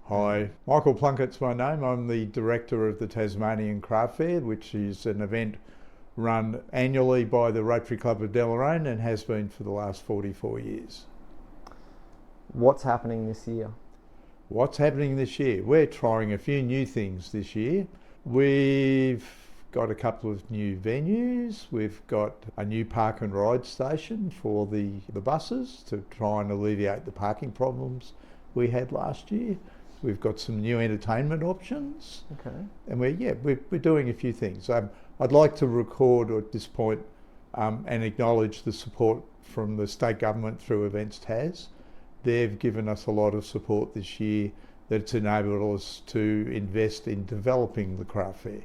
Hi, Michael Plunkett's my name. I'm the director of the Tasmanian Craft Fair, which is an event run annually by the Rotary Club of Deloraine and has been for the last 44 years. What's happening this year? What's happening this year? We're trying a few new things this year. We've got a couple of new venues. We've got a new park and ride station for the buses to try and alleviate the parking problems we had last year. We've got some new entertainment options. Okay. And we're doing a few things. I'd like to record at this point and acknowledge the support from the state government through Events Tas. They've given us a lot of support this year that's enabled us to invest in developing the craft fair.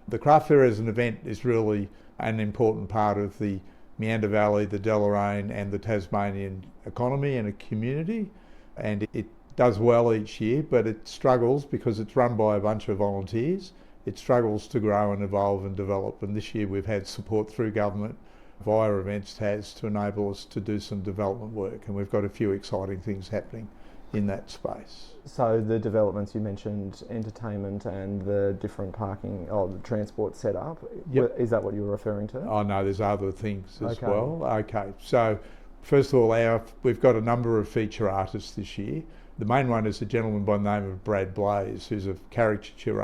The craft fair as an event is really an important part of the Meander Valley, the Deloraine and the Tasmanian economy and a community, and it does well each year, but it struggles because it's run by a bunch of volunteers. It struggles to grow and evolve and develop, and this year we've had support through government via Events Tas to enable us to do some development work, and we've got a few exciting things happening in that space. So the developments you mentioned, entertainment and the different parking, the transport setup, Yep. Is that what you were referring to? Oh no, there's other things as Okay. well. Okay, so first of all, we've got a number of feature artists this year. The main one is a gentleman by the name of Brad Blaze, who's a caricature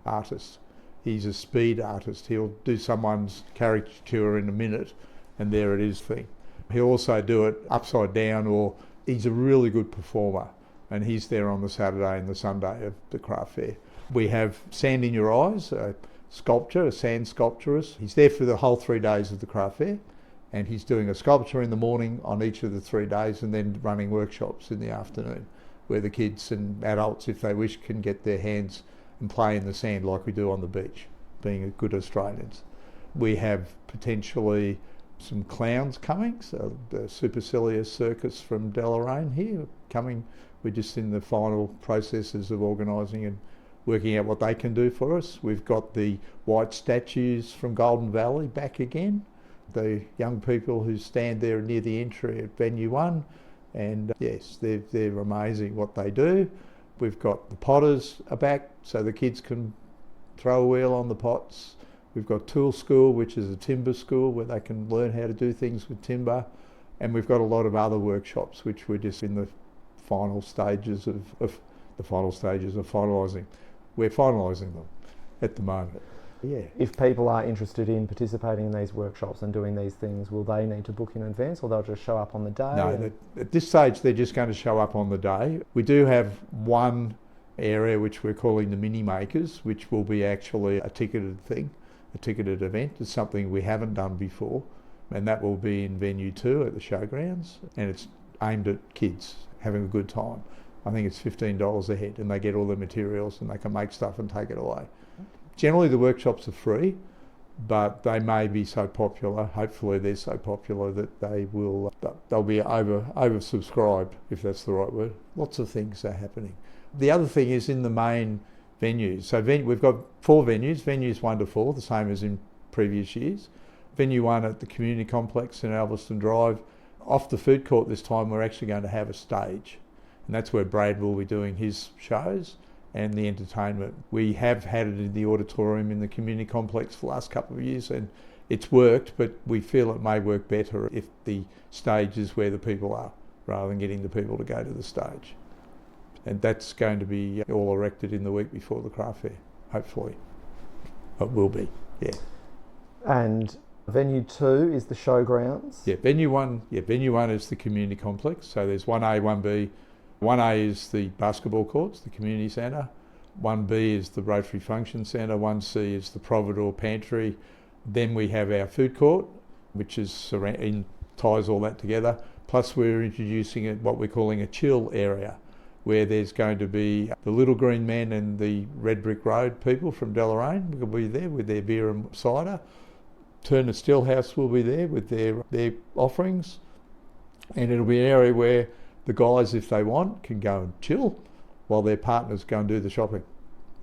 artist. He's a speed artist. He'll do someone's caricature in a minute, and there it is thing. He'll also do it upside down, or he's a really good performer, and he's there on the Saturday and the Sunday of the craft fair. We have Sand in Your Eyes, a sculptor, a sand sculpturist. He's there for the whole 3 days of the craft fair, and he's doing a sculpture in the morning on each of the 3 days and then running workshops in the afternoon where the kids and adults, if they wish, can get their hands and play in the sand like we do on the beach, being good Australians. We have potentially some clowns coming, so the Supercilious Circus from Deloraine here coming. We're just in the final processes of organising and working out what they can do for us. We've got the white statues from Golden Valley back again. The young people who stand there near the entry at Venue 1, and yes, they're amazing what they do. We've got the potters are back, so the kids can throw a wheel on the pots. We've got Tool School, which is a timber school where they can learn how to do things with timber, and we've got a lot of other workshops which we're just in the final stages of finalising. We're finalising them at the moment. Yeah. If people are interested in participating in these workshops and doing these things, will they need to book in advance, or they'll just show up on the day? No, at this stage they're just going to show up on the day. We do have one area which we're calling the mini makers, which will be actually a ticketed thing, a ticketed event. It's something we haven't done before, and that will be in Venue 2 at the showgrounds, and it's aimed at kids having a good time. I think it's $15 a head, and they get all the materials and they can make stuff and take it away. Generally the workshops are free, but they may be so popular, hopefully they're so popular that they'll be oversubscribed, if that's the right word. Lots of things are happening. The other thing is in the main venues. So we've got 4 venues, venues 1 to 4, the same as in previous years. Venue 1 at the community complex in Alveston Drive. Off the food court this time we're actually going to have a stage, and that's where Brad will be doing his shows and the entertainment. We have had it in the auditorium in the community complex for the last couple of years, and it's worked, but we feel it may work better if the stage is where the people are, rather than getting the people to go to the stage. And that's going to be all erected in the week before the craft fair, hopefully. It will be, yeah. And Venue 2 is the showgrounds? Yeah, Venue 1 is the community complex. So there's 1A, 1B. 1A is the basketball courts, the community centre. 1B is the Rotary Function Centre. 1C is the Providore Pantry. Then we have our food court, which ties all that together. Plus we're introducing what we're calling a chill area, where there's going to be the Little Green Men and the Red Brick Road people from Deloraine will be there with their beer and cider. Turner Stillhouse will be there with their offerings. And it'll be an area where the guys, if they want, can go and chill while their partners go and do the shopping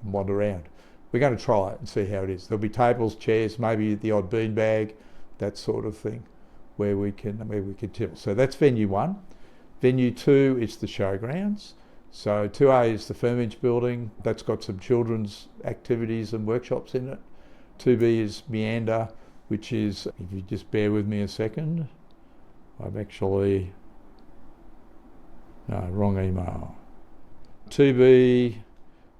and wander around. We're going to try it and see how it is. There'll be tables, chairs, maybe the odd beanbag, that sort of thing, where we can chill. So that's Venue 1. Venue 2 is the showgrounds. So 2A is the Firmage building. That's got some children's activities and workshops in it. 2B is Meander, which is, if you just bear with me a second, I've actually, no, wrong email. 2B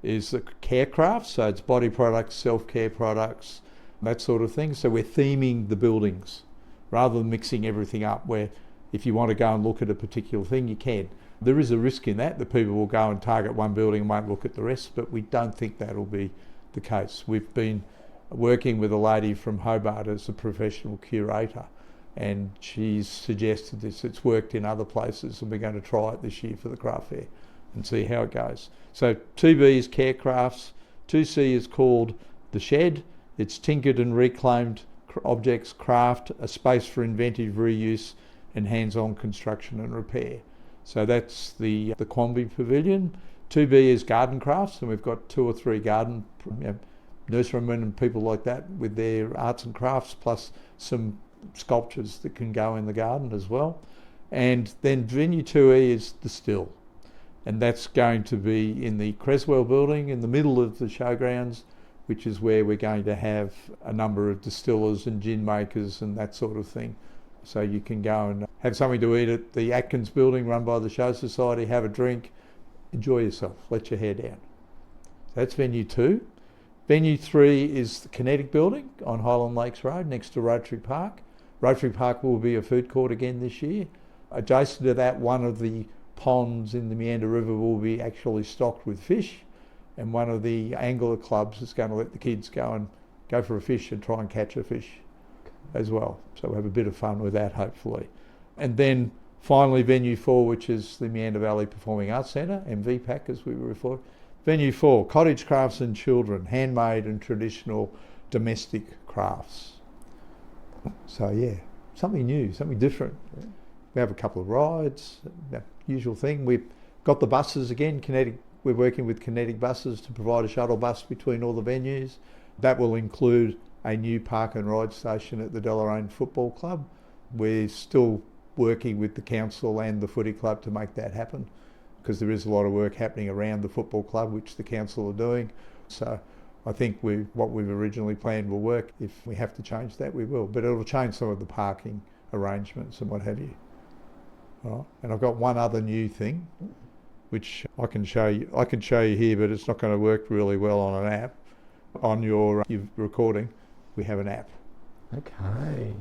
is the care crafts, so it's body products, self-care products, that sort of thing. So we're theming the buildings rather than mixing everything up, where if you want to go and look at a particular thing, you can. There is a risk in that people will go and target one building and won't look at the rest, but we don't think that'll be the case. We've been working with a lady from Hobart as a professional curator, and she's suggested this. It's worked in other places, and we're going to try it this year for the craft fair and see how it goes. So 2B is care crafts, 2C is called The Shed. It's tinkered and reclaimed objects, craft, a space for inventive reuse and hands-on construction and repair. So that's the Quamby Pavilion. 2B is garden crafts, and we've got 2 or 3 garden nurserymen and people like that with their arts and crafts, plus some sculptures that can go in the garden as well. And then venue 2E is the still, and that's going to be in the Creswell building in the middle of the showgrounds, which is where we're going to have a number of distillers and gin makers and that sort of thing. So you can go and have something to eat at the Atkins building run by the Show Society, have a drink, enjoy yourself, let your hair down. So that's venue 2. Venue 3 is the Kinetic building on Highland Lakes Road next to Rotary Park. Rotary Park will be a food court again this year. Adjacent to that, one of the ponds in the Meander River will be actually stocked with fish, and one of the angler clubs is going to let the kids go for a fish and try and catch a fish as well. So we'll have a bit of fun with that, hopefully. And then finally venue 4, which is the Meander Valley Performing Arts Centre, MVPAC as we refer. Venue 4, cottage crafts and children, handmade and traditional domestic crafts. So yeah, something new, something different. Yeah. We have a couple of rides, the usual thing. We've got the buses again, Kinetic. We're working with Kinetic buses to provide a shuttle bus between all the venues. That will include a new park and ride station at the Deloraine Football Club. We're still working with the council and the footy club to make that happen, because there is a lot of work happening around the football club, which the council are doing. So I think what we've originally planned will work. If we have to change that, we will. But it'll change some of the parking arrangements and what have you. All right. And I've got one other new thing, which I can show you. I can show you here, but it's not going to work really well on an app. On your recording, we have an app. Okay.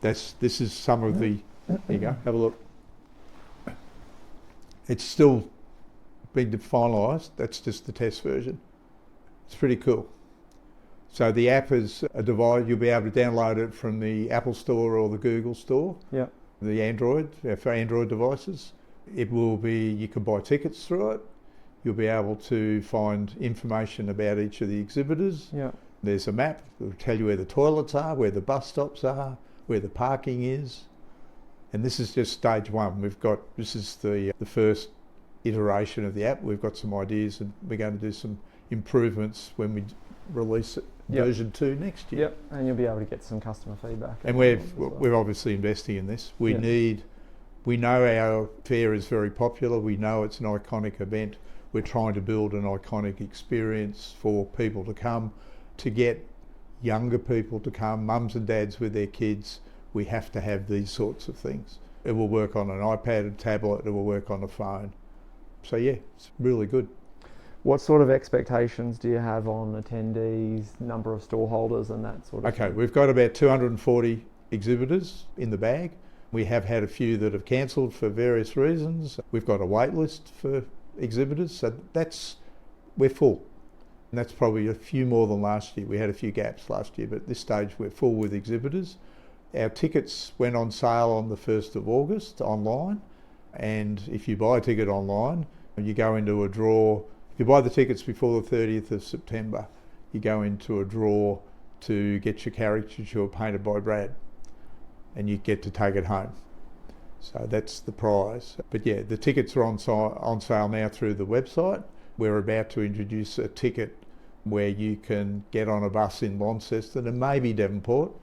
This is some of the. Here you go. Have a look. It's still being finalised. That's just the test version. It's pretty cool. So the app is a device. You'll be able to download it from the Apple Store or the Google Store. Yeah. The Android for Android devices. It will be. You can buy tickets through it. You'll be able to find information about each of the exhibitors. Yeah. There's a map that will tell you where the toilets are, where the bus stops are, where the parking is. And this is just stage 1. This is the first iteration of the app. We've got some ideas, and we're going to do some improvements when we release it, version 2 next year. Yep, and you'll be able to get some customer feedback. And we're obviously investing in this. We know our fair is very popular. We know it's an iconic event. We're trying to build an iconic experience for people to come, to get younger people to come, mums and dads with their kids. We have to have these sorts of things. It will work on an iPad, a tablet, it will work on a phone. So yeah, it's really good. What sort of expectations do you have on attendees, number of stall holders and that sort of thing? Okay, we've got about 240 exhibitors in the bag. We have had a few that have cancelled for various reasons. We've got a wait list for exhibitors, so we're full. And that's probably a few more than last year. We had a few gaps last year, but at this stage we're full with exhibitors. Our tickets went on sale on the 1st of August online, and if you buy a ticket online, you go into a draw. If you buy the tickets before the 30th of September, you go into a draw to get your caricature painted by Brad, and you get to take it home. So that's the prize. But yeah, the tickets are on sale now through the website. We're about to introduce a ticket where you can get on a bus in Launceston and maybe Devonport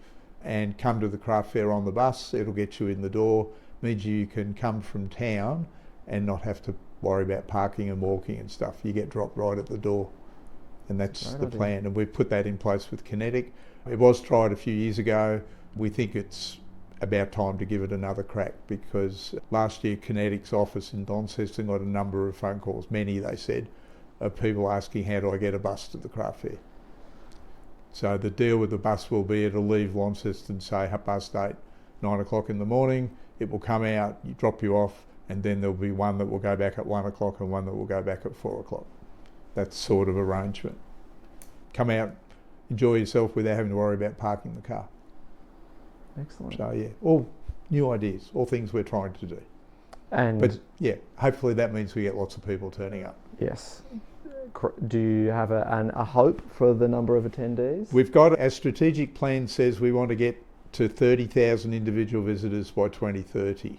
and come to the craft fair on the bus. It'll get you in the door, means you can come from town and not have to worry about parking and walking and stuff. You get dropped right at the door, and that's the plan. And we've put that in place with Kinetic. It was tried a few years ago. We think it's about time to give it another crack, because last year Kinetic's office in Launceston got a number of phone calls, many they said, of people asking, how do I get a bus to the craft fair? So the deal with the bus will be it'll leave Launceston, say bus date 9 o'clock in the morning. It will come out, drop you off, and then there'll be one that will go back at 1 o'clock and one that will go back at 4 o'clock. That sort of arrangement. Come out, enjoy yourself without having to worry about parking the car. Excellent. So yeah, all new ideas, all things we're trying to do. But yeah, hopefully that means we get lots of people turning up. Yes. Do you have a hope for the number of attendees? We've got, our strategic plan says we want to get to 30,000 individual visitors by 2030.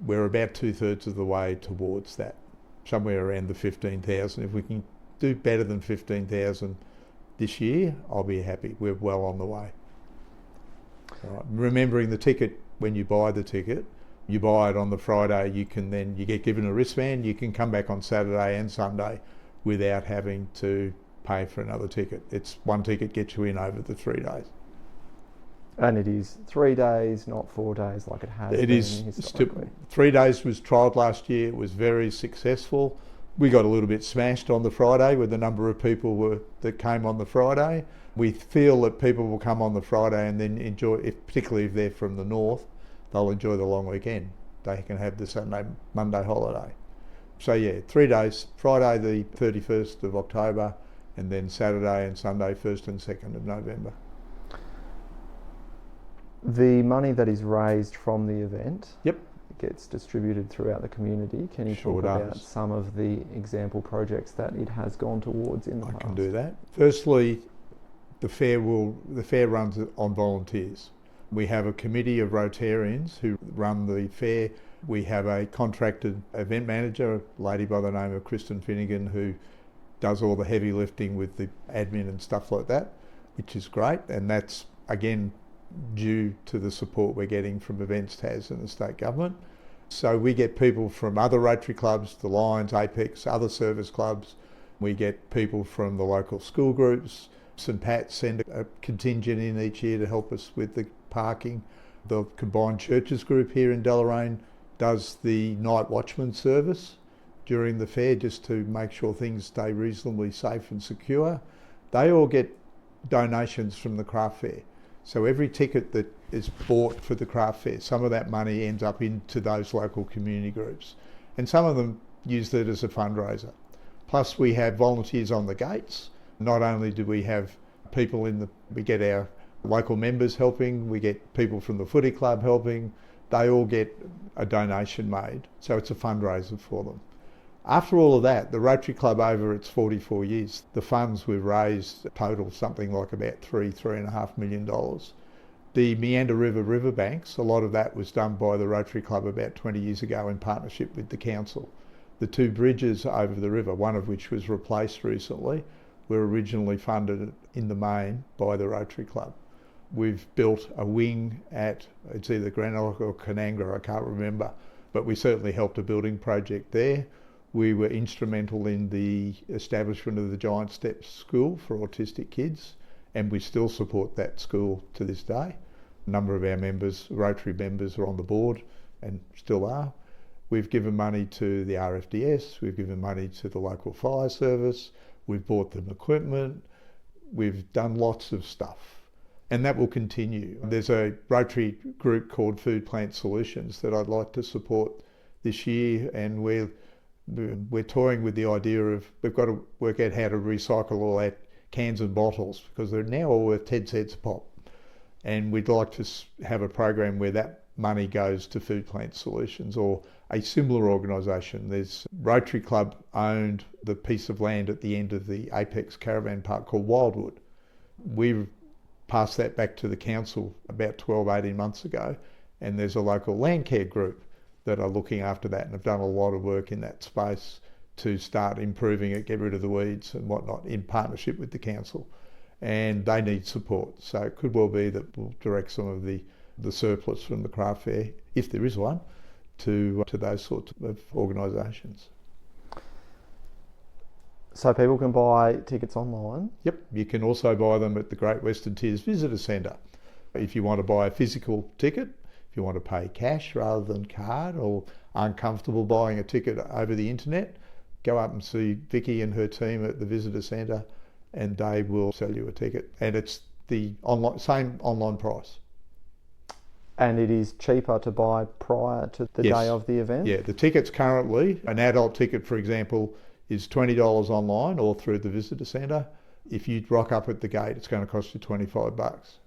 We're about 2/3 of the way towards that, somewhere around the 15,000. If we can do better than 15,000 this year, I'll be happy. We're well on the way. Right. Remembering the ticket, when you buy the ticket, you buy it on the Friday, you get given a wristband, you can come back on Saturday and Sunday without having to pay for another ticket. It's one ticket gets you in over the 3 days. And it is 3 days, not 4 days like it has been historically. 3 days was trialled last year. It was very successful. We got a little bit smashed on the Friday with the number of people that came on the Friday. We feel that people will come on the Friday and then enjoy, particularly if they're from the north, they'll enjoy the long weekend. They can have the Sunday, Monday holiday. So yeah, 3 days, Friday the 31st of October, and then Saturday and Sunday 1st and 2nd of November. The money that is raised from the event Yep. gets distributed throughout the community. Can you Sure talk about does. some of the example projects that it has gone towards in the past? I can do that. Firstly, the fair runs on volunteers. We have a committee of Rotarians who run the fair. We have a contracted event manager, a lady by the name of Kristen Finnegan, who does all the heavy lifting with the admin and stuff like that, which is great. And that's, again, due to the support we're getting from Events Tas and the state government. So we get people from other Rotary clubs, the Lions, Apex, other service clubs. We get people from the local school groups. St Pat's send a contingent in each year to help us with the parking. The Combined Churches group here in Deloraine does the night watchman service during the fair just to make sure things stay reasonably safe and secure. They all get donations from the craft fair. So every ticket that is bought for the craft fair, some of that money ends up into those local community groups. And some of them use that as a fundraiser. Plus we have volunteers on the gates. Not only do we have people we get our local members helping, we get people from the footy club helping, they all get a donation made. So it's a fundraiser for them. After all of that, the Rotary Club over its 44 years, the funds we've raised total something like about $3.5 million. The Meander riverbanks, a lot of that was done by the Rotary Club about 20 years ago in partnership with the council. The 2 bridges over the river, one of which was replaced recently, were originally funded in the main by the Rotary Club. We've built a wing it's either Greenock or Canangra, I can't remember, but we certainly helped a building project there. We were instrumental in the establishment of the Giant Steps School for autistic kids, and we still support that school to this day. A number of our members, Rotary members, are on the board and still are. We've given money to the RFDS, we've given money to the local fire service, we've bought them equipment, we've done lots of stuff. And that will continue. There's a Rotary group called Food Plant Solutions that I'd like to support this year, and we're toying with the idea of we've got to work out how to recycle all that cans and bottles, because they're now all worth 10 cents a pop. And we'd like to have a program where that money goes to Food Plant Solutions or a similar organisation. There's Rotary Club owned the piece of land at the end of the Apex Caravan Park called Wildwood. We've passed that back to the council about 12, 18 months ago, and there's a local land care group that are looking after that and have done a lot of work in that space to start improving it, get rid of the weeds and whatnot in partnership with the council. And they need support. So it could well be that we'll direct some of the surplus from the craft fair, if there is one, to those sorts of organisations. So people can buy tickets online? Yep, you can also buy them at the Great Western Tiers Visitor Centre. If you want to buy a physical ticket, if you want to pay cash rather than card, or aren't comfortable buying a ticket over the internet, go up and see Vicky and her team at the Visitor Centre and they will sell you a ticket. And it's the same online price. And it is cheaper to buy prior to the Yes. day of the event? Yeah, the tickets currently, an adult ticket, for example, is $20 online or through the Visitor Centre. If you rock up at the gate, it's going to cost you $25.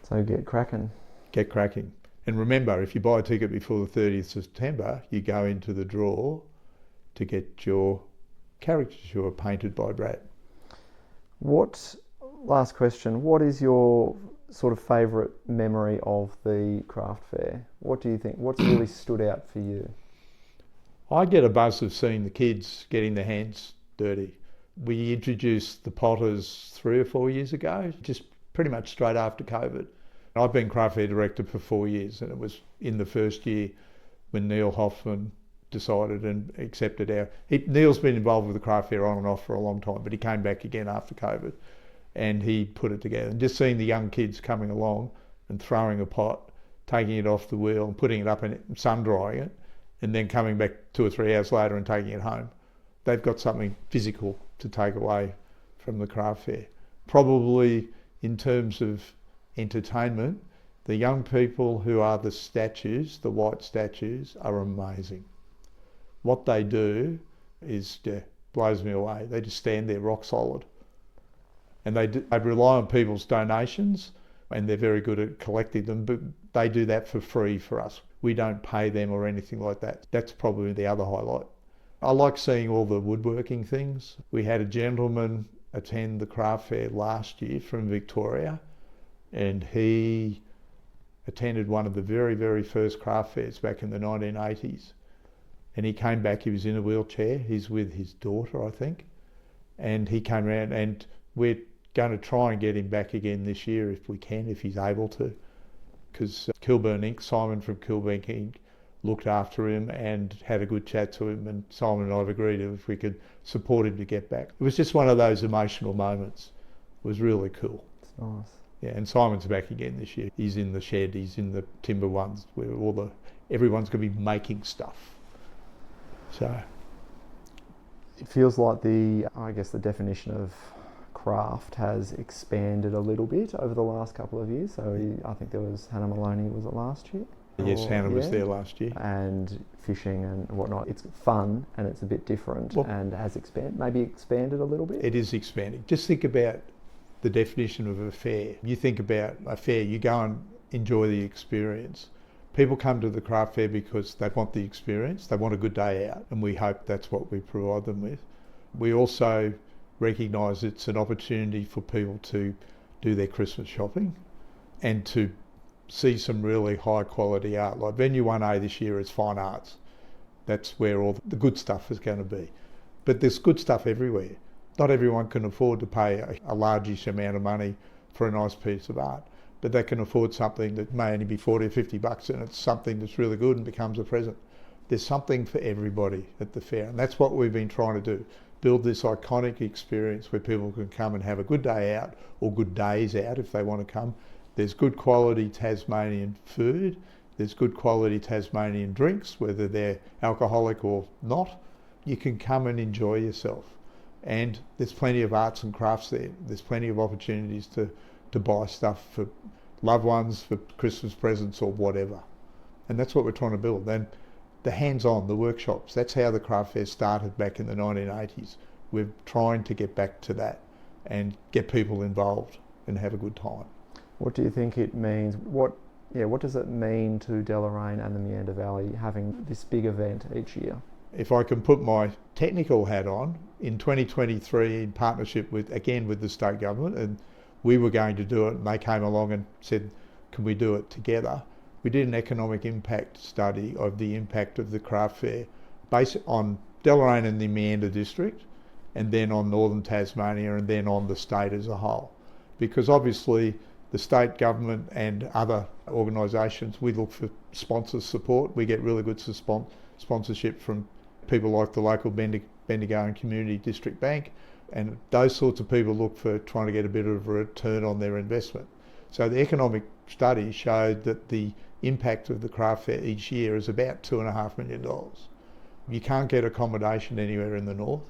So get cracking. Get cracking. And remember, if you buy a ticket before the 30th of September, you go into the draw to get your caricature painted by Brad. Last question, what is your sort of favourite memory of the craft fair? What do you think, what's really stood out for you? I get a buzz of seeing the kids getting their hands dirty. We introduced the potters 3 or 4 years ago, just pretty much straight after COVID. I've been craft fair director for 4 years, and it was in the first year when Neil Hoffman decided and accepted Neil's been involved with the craft fair on and off for a long time, but he came back again after COVID and he put it together. And just seeing the young kids coming along and throwing a pot, taking it off the wheel and putting it up and sun drying it, and then coming back 2 or 3 hours later and taking it home. They've got something physical to take away from the craft fair. Probably in terms of entertainment, the young people who are the statues, the white statues, are amazing. What they do blows me away. They just stand there rock solid. And they rely on people's donations, and they're very good at collecting them, but they do that for free for us. We don't pay them or anything like that. That's probably the other highlight. I like seeing all the woodworking things. We had a gentleman attend the craft fair last year from Victoria, and he attended one of the very, very first craft fairs back in the 1980s. And he came back, he was in a wheelchair, he's with his daughter, I think. And he came around, and we're going to try and get him back again this year if we can, if he's able to. Because Kilburn Inc., Simon from Kilburn Inc. looked after him and had a good chat to him, and Simon and I have agreed if we could support him to get back. It was just one of those emotional moments. It was really cool. It's nice. Yeah, and Simon's back again this year. He's in the shed, he's in the timber ones where everyone's going to be making stuff. So it feels like the definition of craft has expanded a little bit over the last couple of years. So I think there was Hannah Maloney, was it last year? Yes, Hannah was there last year. And fishing and whatnot. It's fun and it's a bit different and has expanded a little bit. It is expanding. Just think about the definition of a fair. You think about a fair, you go and enjoy the experience. People come to the craft fair because they want the experience, they want a good day out, and we hope that's what we provide them with. We also recognise it's an opportunity for people to do their Christmas shopping and to see some really high quality art. Like Venue 1A this year is fine arts. That's where all the good stuff is going to be. But there's good stuff everywhere. Not everyone can afford to pay a largish amount of money for a nice piece of art, but they can afford something that may only be 40 or 50 bucks, and it's something that's really good and becomes a present. There's something for everybody at the fair, and that's what we've been trying to do. Build this iconic experience where people can come and have a good day out, or good days out if they want to come. There's good quality Tasmanian food, there's good quality Tasmanian drinks, whether they're alcoholic or not. You can come and enjoy yourself. And there's plenty of arts and crafts there. There's plenty of opportunities to buy stuff for loved ones, for Christmas presents or whatever. And that's what we're trying to build. Then the hands-on, the workshops, that's how the craft fair started back in the 1980s. We're trying to get back to that and get people involved and have a good time. What do you think it means? What does it mean to Deloraine and the Meander Valley having this big event each year? If I can put my technical hat on, in 2023 in partnership with the state government, and we were going to do it, and they came along and said, can we do it together? We did an economic impact study of the impact of the craft fair based on Deloraine and the Meander district, and then on northern Tasmania, and then on the state as a whole. Because obviously the state government and other organisations, we look for sponsor support. We get really good sponsorship from People like the local Bendigo and Community District Bank, and those sorts of people look for trying to get a bit of a return on their investment. So the economic study showed that the impact of the craft fair each year is about $2.5 million. You can't get accommodation anywhere in the north.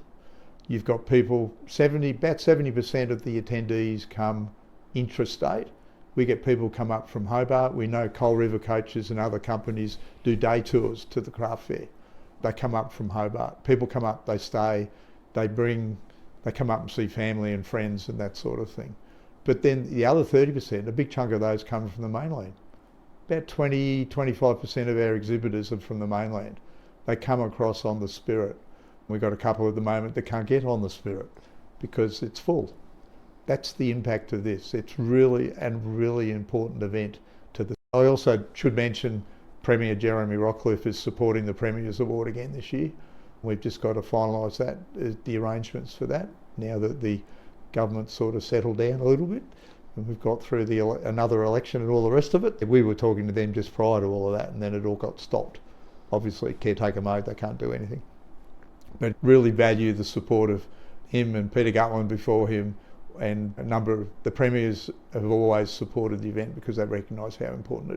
You've got people, about 70% of the attendees come intrastate. We get people come up from Hobart. We know Coal River Coaches and other companies do day tours to the craft fair. They come up from Hobart. People come up, they stay, they come up and see family and friends and that sort of thing. But then the other 30%, a big chunk of those come from the mainland. About 25% of our exhibitors are from the mainland. They come across on the Spirit. We've got a couple at the moment that can't get on the Spirit because it's full. That's the impact of this. It's really important event to the. I also should mention Premier Jeremy Rockcliffe is supporting the Premier's Award again this year. We've just got to finalise that, the arrangements for that, now that the government's sort of settled down a little bit and we've got through another election and all the rest of it. We were talking to them just prior to all of that, and then it all got stopped. Obviously, caretaker mode, they can't do anything. But really value the support of him and Peter Gutland before him, and a number of the premiers have always supported the event because they recognise how important it is.